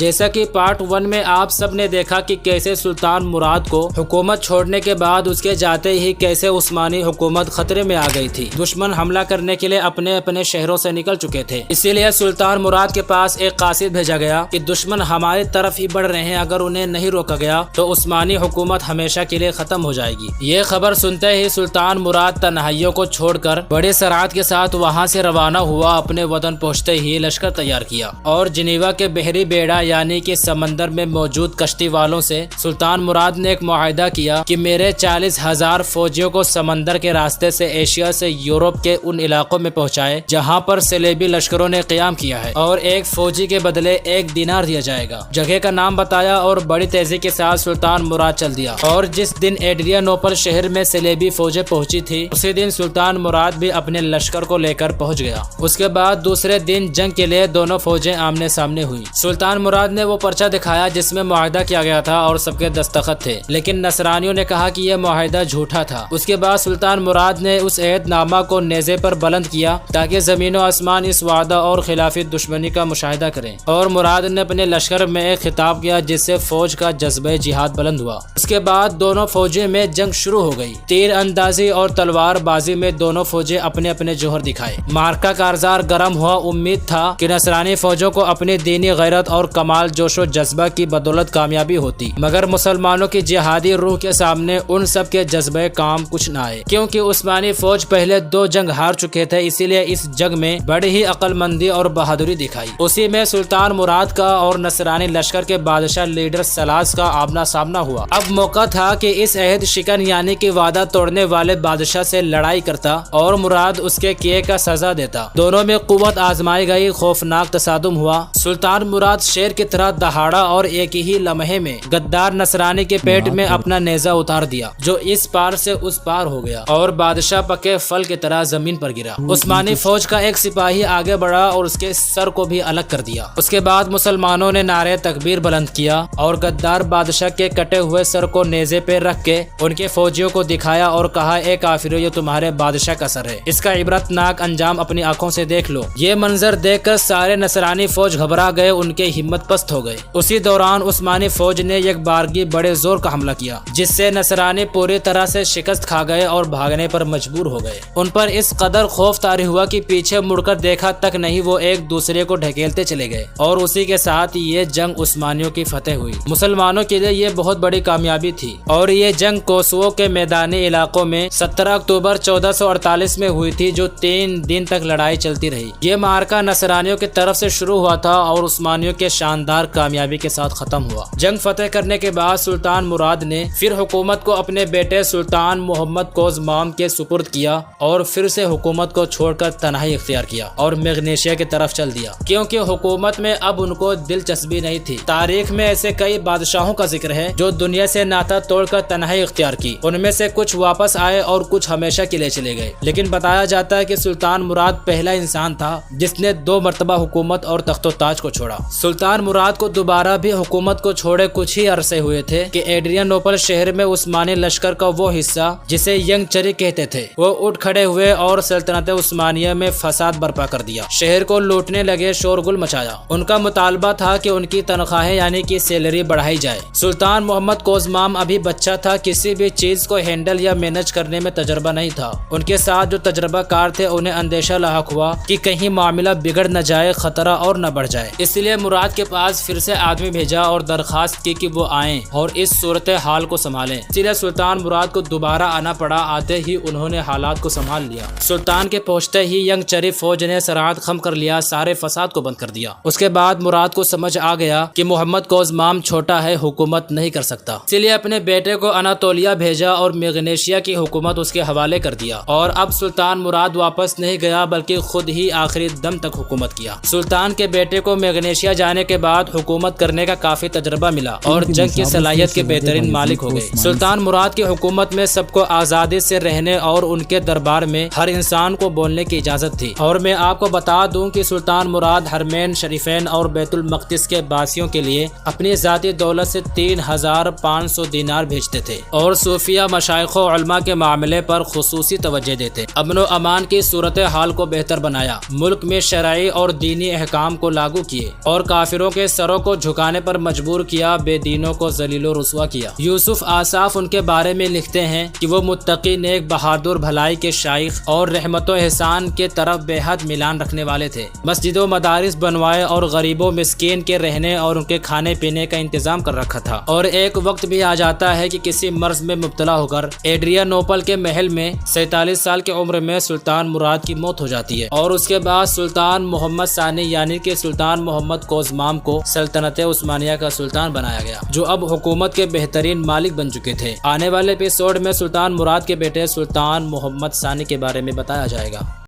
جیسا کہ پارٹ 1 میں آپ سب نے دیکھا کہ کیسے سلطان مراد کو حکومت چھوڑنے کے بعد اس کے جاتے ہی کیسے عثمانی حکومت خطرے میں آ گئی تھی۔ دشمن حملہ کرنے کے لیے اپنے اپنے شہروں سے نکل چکے تھے، اسی لیے سلطان مراد کے پاس ایک قاصد بھیجا گیا کہ دشمن ہماری طرف ہی بڑھ رہے ہیں، اگر انہیں نہیں روکا گیا تو عثمانی حکومت ہمیشہ کے لیے ختم ہو جائے گی۔ یہ خبر سنتے ہی سلطان مراد تنہائیوں کو چھوڑ کر بڑے سرعت کے ساتھ وہاں سے روانہ ہوا۔ اپنے وطن پہنچتے ہی لشکر تیار کیا اور جنیوا کے بحری بیڑا یعنی کہ سمندر میں موجود کشتی والوں سے سلطان مراد نے ایک معاہدہ کیا کہ میرے 40,000 فوجیوں کو سمندر کے راستے سے ایشیا سے یورپ کے ان علاقوں میں پہنچائے جہاں پر صلیبی لشکروں نے قیام کیا ہے، اور ایک فوجی کے بدلے 1 دینار دیا جائے گا۔ جگہ کا نام بتایا اور بڑی تیزی کے ساتھ سلطان مراد چل دیا، اور جس دن ایڈریانوپل شہر میں صلیبی فوجیں پہنچی تھی اسی دن سلطان مراد بھی اپنے لشکر کو لے کر پہنچ گیا۔ اس کے بعد دوسرے دن جنگ کے لیے دونوں فوجیں آمنے سامنے ہوئی۔ سلطان مراد نے وہ پرچہ دکھایا جس میں معاہدہ کیا گیا تھا اور سب کے دستخط تھے، لیکن نصرانیوں نے کہا کہ یہ معاہدہ جھوٹا تھا۔ اس کے بعد سلطان مراد نے اس عہد نامہ کو نیزے پر بلند کیا تاکہ زمین و آسمان اس وعدہ اور خلافی دشمنی کا مشاہدہ کریں، اور مراد نے اپنے لشکر میں ایک خطاب کیا جس سے فوج کا جذبہ جہاد بلند ہوا۔ اس کے بعد دونوں فوجیں میں جنگ شروع ہو گئی۔ تیر اندازی اور تلوار بازی میں دونوں فوجیں اپنے اپنے جوہر دکھائے۔ مارکا کارزار گرم ہوا۔ امید تھا کہ نصرانی فوجوں کو اپنی دینی غیرت اور کمال جوش و جذبہ کی بدولت کامیابی ہوتی، مگر مسلمانوں کی جہادی روح کے سامنے ان سب کے جذبے کام کچھ نہ آئے، کیونکہ عثمانی فوج پہلے 2 جنگ ہار چکے تھے، اسی لیے اس جنگ میں بڑی ہی عقل مندی اور بہادری دکھائی۔ اسی میں سلطان مراد کا اور نصرانی لشکر کے بادشاہ لیڈر سلاس کا آمنا سامنا ہوا۔ اب موقع تھا کہ اس عہد شکن یعنی کہ وعدہ توڑنے والے بادشاہ سے لڑائی کرتا اور مراد اس کے کیے کا سزا دیتا۔ دونوں میں قوت آزمائی گئی، خوفناک تصادم ہوا۔ سلطان مراد شیر کی طرح دہاڑا اور ایک ہی لمحے میں غدار نصرانی کے پیٹ میں اپنا نیزہ اتار دیا، جو اس پار سے اس پار ہو گیا اور بادشاہ پکے پھل کی طرح زمین پر گرا۔ عثمانی فوج کا ایک سپاہی آگے بڑھا اور اس کے سر کو بھی الگ کر دیا۔ اس کے بعد مسلمانوں نے نعرے تکبیر بلند کیا اور غدار بادشاہ کے کٹے ہوئے سر کو نیزے پہ رکھ کے ان کے فوجیوں کو دکھایا اور کہا، اے کافرو، یہ تمہارے بادشاہ کا سر ہے، اس کا عبرت ناک انجام اپنی آنکھوں سے دیکھ لو۔ یہ منظر دیکھ کر سارے نصرانی فوج گھبرا گئے، ان کے ہمت پست ہو گئے۔ اسی دوران عثمانی فوج نے یک بارگی بڑے زور کا حملہ کیا جس سے نصرانی پوری طرح سے شکست کھا گئے اور بھاگنے پر مجبور ہو گئے۔ ان پر اس قدر خوف طاری ہوا کہ پیچھے مڑ کر دیکھا تک نہیں، وہ ایک دوسرے کو ڈھکیلتے چلے گئے، اور اسی کے ساتھ یہ جنگ عثمانیوں کی فتح ہوئی۔ مسلمانوں کے لیے یہ بہت بڑی کامیابی تھی، اور یہ جنگ کوسوو کے میدانی علاقوں میں 17 اکتوبر 1448 میں ہوئی تھی، جو 3 دن تک لڑائی چلتی رہی۔ یہ معرکہ نصرانیوں کی طرف سے شروع ہوا تھا اور عثمانیوں کے شاندار کامیابی کے ساتھ ختم ہوا۔ جنگ فتح کرنے کے بعد سلطان مراد نے پھر حکومت کو اپنے بیٹے سلطان محمد کوزمام کے سپرد کیا اور پھر سے حکومت کو چھوڑ کر تنہائی اختیار کیا اور میگنیشیا کی طرف چل دیا، کیونکہ حکومت میں اب ان کو دلچسپی نہیں تھی۔ تاریخ میں ایسے کئی بادشاہوں کا ذکر ہے جو دنیا سے ناتا توڑ کر تنہائی اختیار کی، ان میں سے کچھ واپس آئے اور کچھ ہمیشہ کے لیے چلے گئے، لیکن بتایا جاتا ہے کہ سلطان مراد پہلا انسان تھا جس نے 2 مرتبہ حکومت اور تخت و تاج کو چھوڑا۔ سلطان مراد کو دوبارہ بھی حکومت کو چھوڑے کچھ ہی عرصے ہوئے تھے کہ ایڈریانوپل شہر میں عثمانی لشکر کا وہ حصہ جسے ینگ چری کہتے تھے وہ اٹھ کھڑے ہوئے اور سلطنت عثمانیہ میں فساد برپا کر دیا۔ شہر کو لوٹنے لگے، شور گل مچایا۔ ان کا مطالبہ تھا کہ ان کی تنخواہیں یعنی کہ سیلری بڑھائی جائے۔ سلطان محمد کوزمام ابھی بچہ تھا، کسی بھی چیز کو ہینڈل یا مینج کرنے میں تجربہ نہیں تھا۔ ان کے ساتھ جو تجربہ کار تھے انہیں اندیشہ لاحق ہوا کہ کہیں معاملہ بگڑ نہ جائے، خطرہ اور نہ بڑھ جائے، اس لیے مراد کے پاس پھر سے آدمی بھیجا اور درخواست کی کہ وہ آئیں اور اس صورتحال کو سنبھالیں۔ اسی لیے سلطان مراد کو دوبارہ آنا پڑا۔ آتے ہی انہوں نے حالات کو سنبھال لیا۔ سلطان کے پہنچتے ہی ینگ چری فوج نے سرحد خم کر لیا، سارے فساد کو بند کر دیا۔ اس کے بعد مراد کو سمجھ آ گیا کہ محمد کوزمام چھوٹا ہے، حکومت نہیں کر سکتا، اسی لیے اپنے بیٹے کو اناتولیا بھیجا اور میگنیشیا کی حکومت اس کے حوالے کر دیا۔ اور اب سلطان مراد واپس نہیں گیا بلکہ خود ہی آخری دم تک حکومت کیا۔ سلطان کے بیٹے کو میگنیشیا جانے کے بعد حکومت کرنے کا کافی تجربہ ملا اور جنگ کی صلاحیت کے بہترین مالک ہو گئے۔ سلطان مراد کی حکومت میں سب کو آزادی سے رہنے اور ان کے دربار میں ہر انسان کو بولنے کی اجازت تھی۔ اور میں آپ کو بتا دوں کہ سلطان مراد حرمین شریفین اور بیت المقدس کے باسیوں کے لیے اپنی ذاتی دولت سے 3,500 دینار بھیجتے تھے اور صوفیہ مشائخ و علماء کے معاملے پر خصوصی توجہ دیتے۔ امن و امان کی صورتحال کو بہتر بنایا، ملک میں شرعی اور دینی احکام کو لاگو کیے اور کافروں عورتوں کے سروں کو جھکانے پر مجبور کیا، بے دینوں کو ذلیل و رسوا کیا۔ یوسف آصاف ان کے بارے میں لکھتے ہیں کہ وہ متقی، نیک، بہادر، بھلائی کے شائخ اور رحمت و احسان کے طرف بے حد میلان رکھنے والے تھے۔ مسجد و مدارس بنوائے اور غریب و مسکین کے رہنے اور ان کے کھانے پینے کا انتظام کر رکھا تھا۔ اور ایک وقت بھی آ جاتا ہے کہ کسی مرض میں مبتلا ہو کر ایڈریانوپل کے محل میں 47 سال کی عمر میں سلطان مراد کی موت ہو جاتی ہے، اور اس کے بعد سلطان محمد ثانی یعنی کہ سلطان محمد کوزمام کو سلطنت عثمانیہ کا سلطان بنایا گیا، جو اب حکومت کے بہترین مالک بن چکے تھے۔ آنے والے ایپیسوڈ میں سلطان مراد کے بیٹے سلطان محمد ثانی کے بارے میں بتایا جائے گا۔